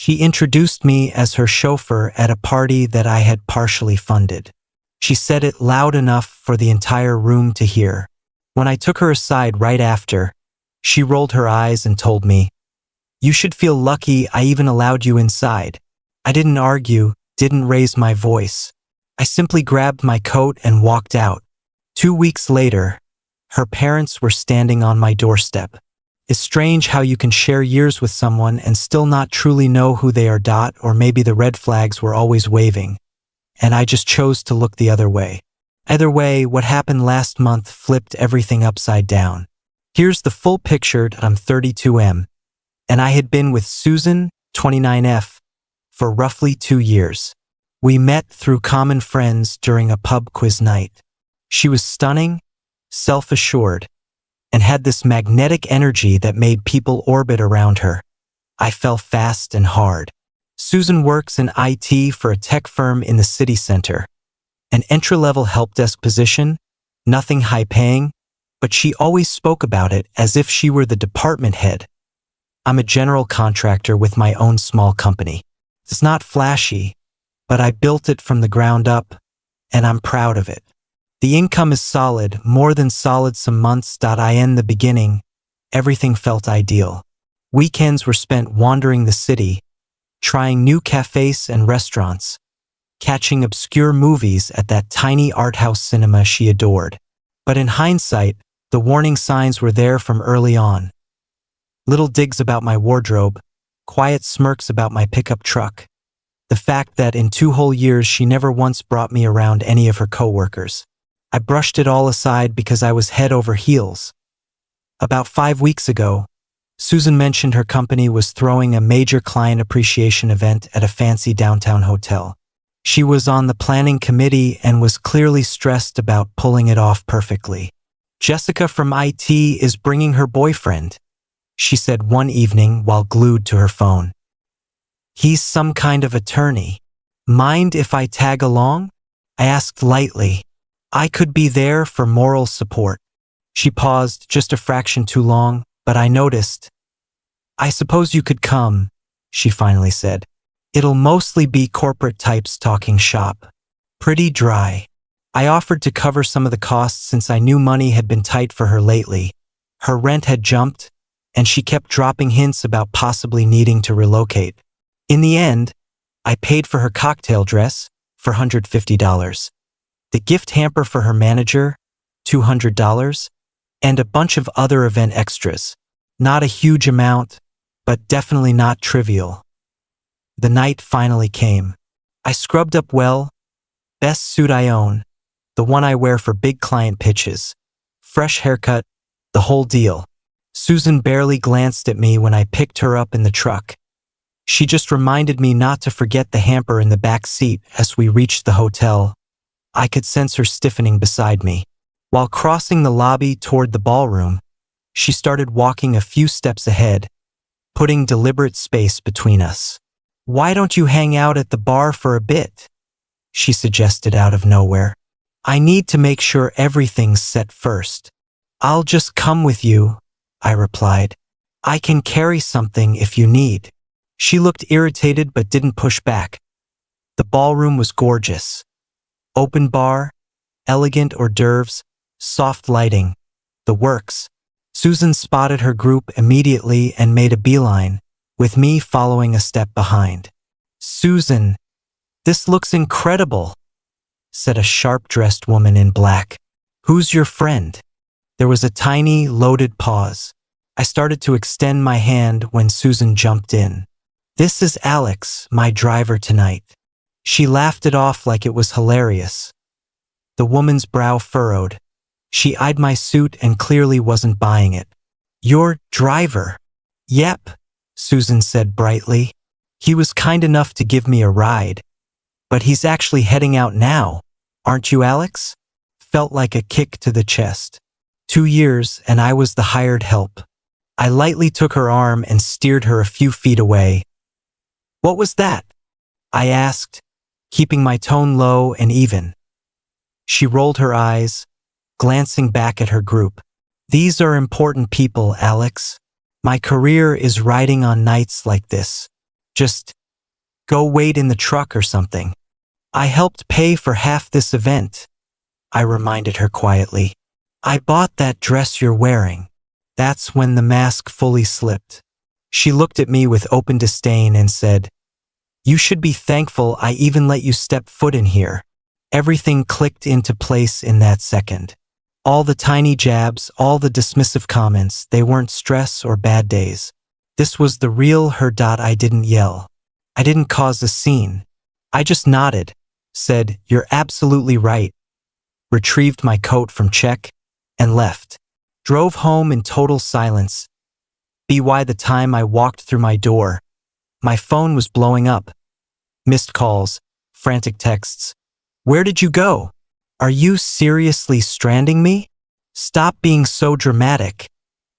She introduced me as her chauffeur at a party that I had partially funded. She said it loud enough for the entire room to hear. When I took her aside right after, she rolled her eyes and told me, "You should feel lucky I even allowed you inside." I didn't argue, didn't raise my voice. I simply grabbed my coat and walked out. 2 weeks later, her parents were standing on my doorstep. It's strange how you can share years with someone and still not truly know who they are. Or maybe the red flags were always waving, and I just chose to look the other way. Either way, what happened last month flipped everything upside down. Here's the full picture. I'm 32M, and I had been with Susan, 29F, for roughly 2 years. We met through common friends during a pub quiz night. She was stunning, self-assured, and had this magnetic energy that made people orbit around her. I fell fast and hard. Susan works in IT for a tech firm in the city center. An entry-level help desk position, nothing high-paying, but she always spoke about it as if she were the department head. I'm a general contractor with my own small company. It's not flashy, but I built it from the ground up, and I'm proud of it. The income is solid, more than solid. Some months. In the beginning, everything felt ideal. Weekends were spent wandering the city, trying new cafes and restaurants, catching obscure movies at that tiny art house cinema she adored. But in hindsight, the warning signs were there from early on. Little digs about my wardrobe, quiet smirks about my pickup truck, the fact that in 2 whole years she never once brought me around any of her coworkers. I brushed it all aside because I was head over heels. About 5 weeks ago, Susan mentioned her company was throwing a major client appreciation event at a fancy downtown hotel. She was on the planning committee and was clearly stressed about pulling it off perfectly. "Jessica from IT is bringing her boyfriend," she said one evening while glued to her phone. "He's some kind of attorney. Mind if I tag along?" I asked lightly. I could be there for moral support. She paused just a fraction too long, but I noticed. "I suppose you could come," she finally said. "It'll mostly be corporate types talking shop. Pretty dry." I offered to cover some of the costs since I knew money had been tight for her lately. Her rent had jumped, and she kept dropping hints about possibly needing to relocate. In the end, I paid for her cocktail dress for $150. The gift hamper for her manager, $200, and a bunch of other event extras. Not a huge amount, but definitely not trivial. The night finally came. I scrubbed up well, best suit I own, the one I wear for big client pitches, fresh haircut, the whole deal. Susan barely glanced at me when I picked her up in the truck. She just reminded me not to forget the hamper in the back seat as we reached the hotel. I could sense her stiffening beside me. While crossing the lobby toward the ballroom, she started walking a few steps ahead, putting deliberate space between us. "Why don't you hang out at the bar for a bit?" she suggested out of nowhere. "I need to make sure everything's set first." "I'll just come with you," I replied. "I can carry something if you need." She looked irritated but didn't push back. The ballroom was gorgeous. Open bar, elegant hors d'oeuvres, soft lighting, the works. Susan spotted her group immediately and made a beeline, with me following a step behind. "Susan, this looks incredible," said a sharp-dressed woman in black. "Who's your friend?" There was a tiny, loaded pause. I started to extend my hand when Susan jumped in. "This is Alex, my driver tonight." She laughed it off like it was hilarious. The woman's brow furrowed. She eyed my suit and clearly wasn't buying it. "Your driver?" "Yep," Susan said brightly. "He was kind enough to give me a ride. But he's actually heading out now. Aren't you, Alex?" Felt like a kick to the chest. 2 years and I was the hired help. I lightly took her arm and steered her a few feet away. "What was that?" I asked, keeping my tone low and even. She rolled her eyes, glancing back at her group. "These are important people, Alex. My career is riding on nights like this." Just go wait in the truck or something. I helped pay for half this event, I reminded her quietly. I bought that dress you're wearing. That's when the mask fully slipped. She looked at me with open disdain and said, You should be thankful I even let you step foot in here. Everything clicked into place in that second. All the tiny jabs, all the dismissive comments, they weren't stress or bad days. This was the real her. I didn't yell. I didn't cause a scene. I just nodded, said, You're absolutely right, retrieved my coat from check, and left. Drove home in total silence. By the time I walked through my door, my phone was blowing up. Missed calls, frantic texts. Where did you go? Are you seriously stranding me? Stop being so dramatic.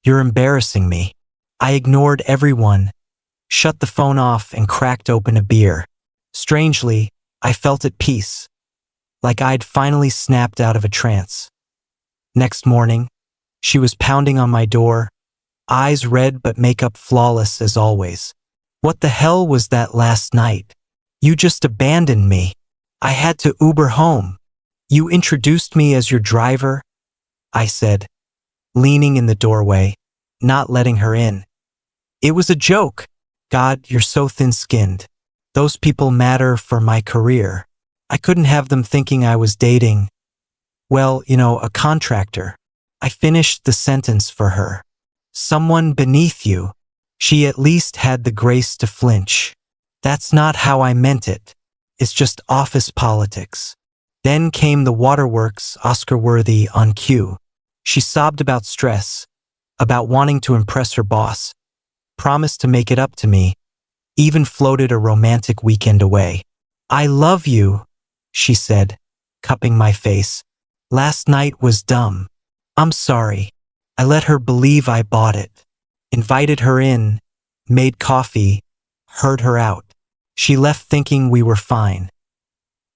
You're embarrassing me. I ignored everyone, shut the phone off, and cracked open a beer. Strangely, I felt at peace, like I'd finally snapped out of a trance. Next morning, she was pounding on my door, eyes red but makeup flawless as always. What the hell was that last night? You just abandoned me. I had to Uber home. You introduced me as your driver, I said, leaning in the doorway, not letting her in. It was a joke. God, you're so thin-skinned. Those people matter for my career. I couldn't have them thinking I was dating, well, a contractor. I finished the sentence for her. Someone beneath you. She at least had the grace to flinch. That's not how I meant it. It's just office politics. Then came the waterworks, Oscar-worthy on cue. She sobbed about stress, about wanting to impress her boss, promised to make it up to me, even floated a romantic weekend away. I love you, she said, cupping my face. Last night was dumb. I'm sorry. I let her believe I bought it. Invited her in, made coffee, heard her out. She left thinking we were fine.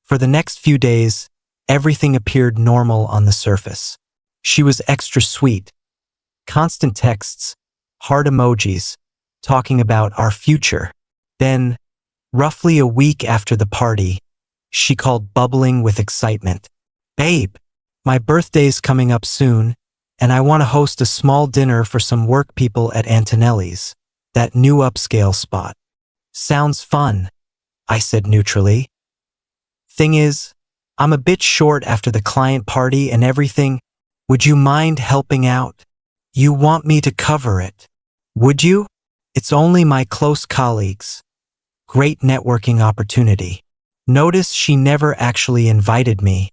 For the next few days, everything appeared normal on the surface. She was extra sweet. Constant texts, heart emojis, talking about our future. Then, roughly a week after the party, she called bubbling with excitement. Babe, my birthday's coming up soon, and I want to host a small dinner for some work people at Antonelli's, that new upscale spot. Sounds fun, I said neutrally. Thing is, I'm a bit short after the client party and everything. Would you mind helping out? You want me to cover it, would you? It's only my close colleagues. Great networking opportunity. Notice she never actually invited me.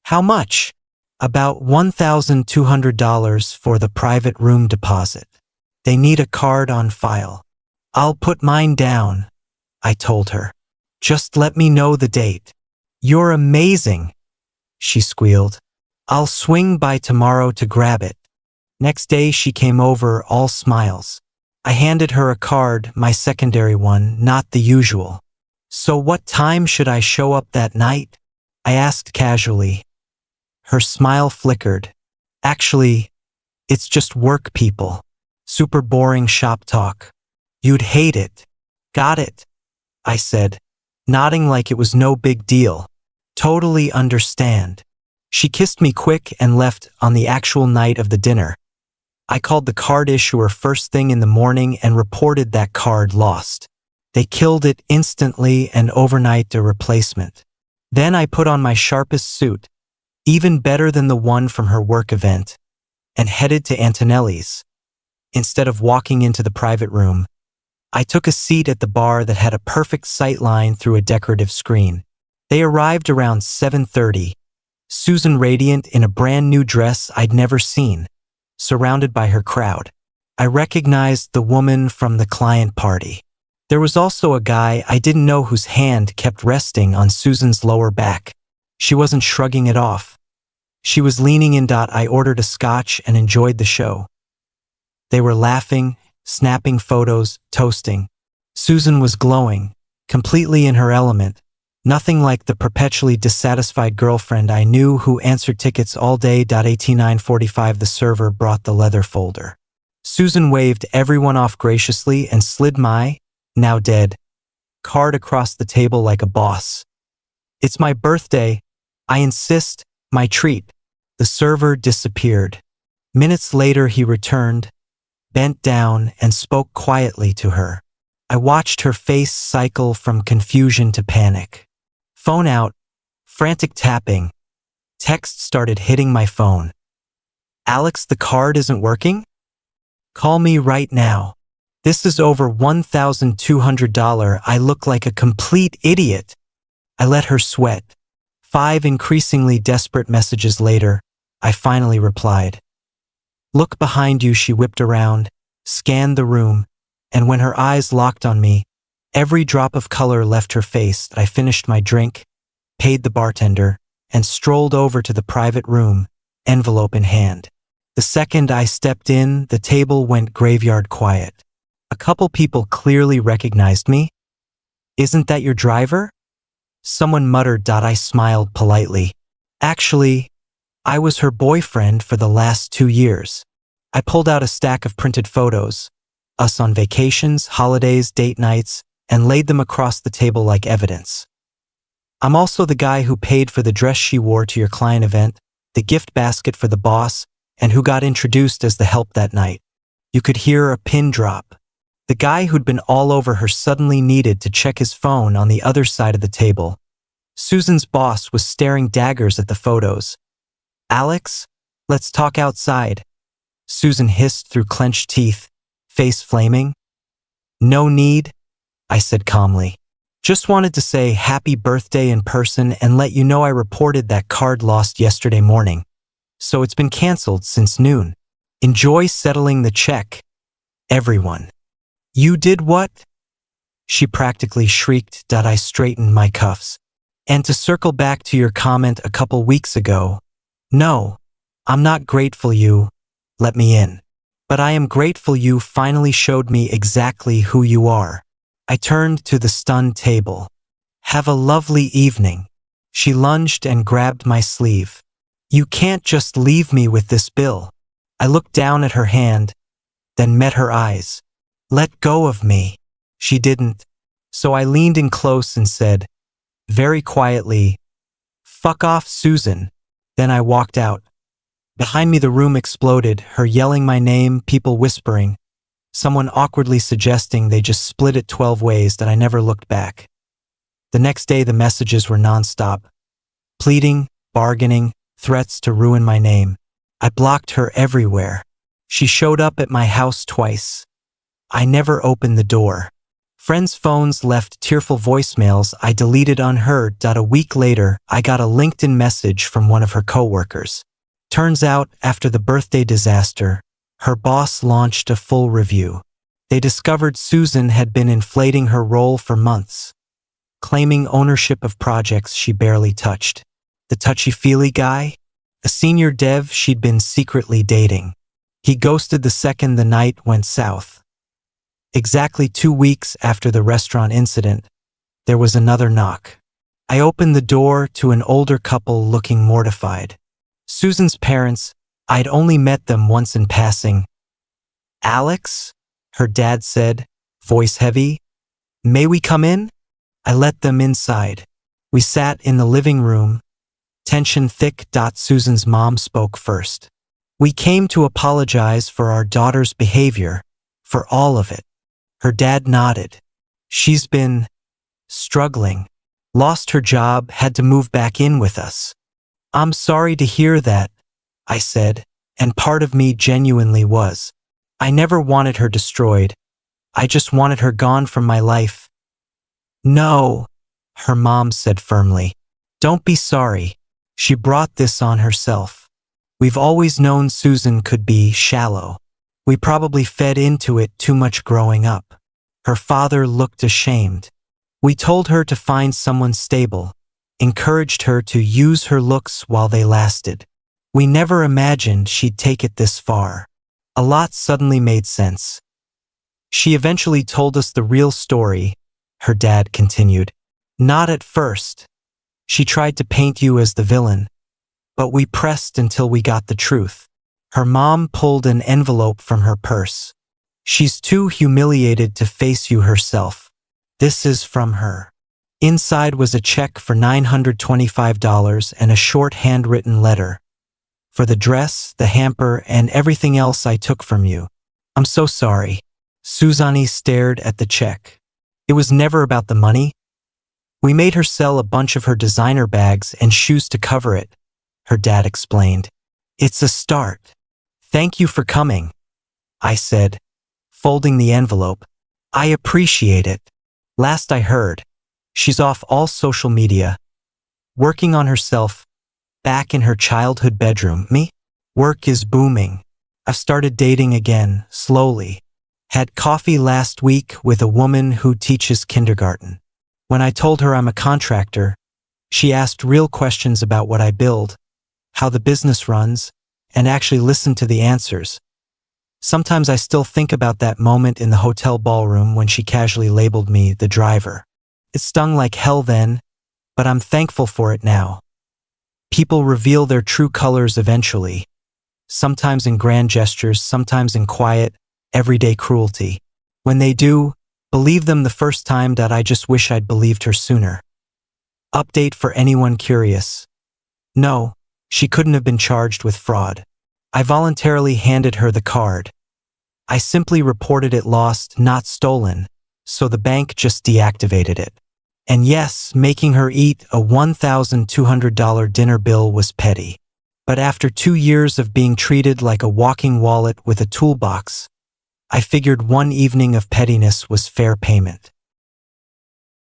How much? About $1,200 for the private room deposit. They need a card on file. I'll put mine down, I told her. Just let me know the date. You're amazing, she squealed. I'll swing by tomorrow to grab it. Next day she came over all smiles. I handed her a card, my secondary one, not the usual. So what time should I show up that night? I asked casually. Her smile flickered. Actually, it's just work people. Super boring shop talk. You'd hate it. Got it, I said, nodding like it was no big deal. Totally understand. She kissed me quick and left on the actual night of the dinner. I called the card issuer first thing in the morning and reported that card lost. They killed it instantly and overnight a replacement. Then I put on my sharpest suit, even better than the one from her work event, and headed to Antonelli's. Instead of walking into the private room, I took a seat at the bar that had a perfect sight line through a decorative screen. They arrived around 7:30, Susan radiant in a brand new dress I'd never seen, surrounded by her crowd. I recognized the woman from the client party. There was also a guy I didn't know whose hand kept resting on Susan's lower back. She wasn't shrugging it off. She was leaning in. I ordered a scotch and enjoyed the show. They were laughing, snapping photos, toasting. Susan was glowing, completely in her element, nothing like the perpetually dissatisfied girlfriend I knew who answered tickets all day. At 9:45 the server brought the leather folder. Susan waved everyone off graciously and slid my, now dead, card across the table like a boss. It's my birthday. I insist, my treat. The server disappeared. Minutes later he returned, bent down and spoke quietly to her. I watched her face cycle from confusion to panic. Phone out, frantic tapping. Text started hitting my phone. Alex, the card isn't working? Call me right now. This is over $1,200. I look like a complete idiot. I let her sweat. 5 increasingly desperate messages later, I finally replied. Look behind you. She whipped around, scanned the room, and when her eyes locked on me, every drop of color left her face. I finished my drink, paid the bartender, and strolled over to the private room, envelope in hand. The second I stepped in, the table went graveyard quiet. A couple people clearly recognized me. Isn't that your driver? Someone muttered. I smiled politely. Actually, I was her boyfriend for the last 2 years. I pulled out a stack of printed photos, us on vacations, holidays, date nights, and laid them across the table like evidence. I'm also the guy who paid for the dress she wore to your client event, the gift basket for the boss, and who got introduced as the help that night. You could hear a pin drop. The guy who'd been all over her suddenly needed to check his phone on the other side of the table. Susan's boss was staring daggers at the photos. Alex, let's talk outside. Susan hissed through clenched teeth, face flaming. No need, I said calmly. Just wanted to say happy birthday in person and let you know I reported that card lost yesterday morning. So it's been canceled since noon. Enjoy settling the check, everyone. You did what? She practically shrieked. I straightened my cuffs. And to circle back to your comment a couple weeks ago, no, I'm not grateful you let me in. But I am grateful you finally showed me exactly who you are. I turned to the stunned table. Have a lovely evening. She lunged and grabbed my sleeve. You can't just leave me with this bill. I looked down at her hand, then met her eyes. Let go of me. She didn't. So I leaned in close and said, very quietly, fuck off, Susan. Then I walked out. Behind me the room exploded, her yelling my name, people whispering, someone awkwardly suggesting they just split it 12 ways. That I never looked back. The next day the messages were nonstop. Pleading, bargaining, threats to ruin my name. I blocked her everywhere. She showed up at my house twice. I never opened the door. Friends' phones left tearful voicemails I deleted unheard. A week later, I got a LinkedIn message from one of her coworkers. Turns out, after the birthday disaster, her boss launched a full review. They discovered Susan had been inflating her role for months, claiming ownership of projects she barely touched. The touchy-feely guy? A senior dev she'd been secretly dating. He ghosted the second the night went south. Exactly 2 weeks after the restaurant incident, there was another knock. I opened the door to an older couple looking mortified. Susan's parents, I'd only met them once in passing. Alex? Her dad said, voice heavy. May we come in? I let them inside. We sat in the living room, tension thick. Susan's mom spoke first. We came to apologize for our daughter's behavior, for all of it. Her dad nodded. She's been struggling, lost her job, had to move back in with us. I'm sorry to hear that, I said, and part of me genuinely was. I never wanted her destroyed. I just wanted her gone from my life. No, her mom said firmly. Don't be sorry. She brought this on herself. We've always known Susan could be shallow. We probably fed into it too much growing up. Her father looked ashamed. We told her to find someone stable, encouraged her to use her looks while they lasted. We never imagined she'd take it this far. A lot suddenly made sense. She eventually told us the real story, her dad continued. Not at first. She tried to paint you as the villain, but we pressed until we got the truth. Her mom pulled an envelope from her purse. She's too humiliated to face you herself. This is from her. Inside was a check for $925 and a short handwritten letter. For the dress, the hamper, and everything else I took from you. I'm so sorry. Suzanne stared at the check. It was never about the money. We made her sell a bunch of her designer bags and shoes to cover it, her dad explained. It's a start. Thank you for coming, I said, folding the envelope. I appreciate it. Last I heard, she's off all social media, working on herself, back in her childhood bedroom. Me? Work is booming. I've started dating again, slowly. Had coffee last week with a woman who teaches kindergarten. When I told her I'm a contractor, she asked real questions about what I build, how the business runs, and actually listened to the answers. Sometimes I still think about that moment in the hotel ballroom when she casually labeled me the driver. It stung like hell then, but I'm thankful for it now. People reveal their true colors eventually, sometimes in grand gestures, sometimes in quiet, everyday cruelty. When they do, believe them the first time. I just wish I'd believed her sooner. Update for anyone curious. No, she couldn't have been charged with fraud. I voluntarily handed her the card. I simply reported it lost, not stolen, so the bank just deactivated it. And yes, making her eat a $1,200 dinner bill was petty. But after 2 years of being treated like a walking wallet with a toolbox, I figured one evening of pettiness was fair payment.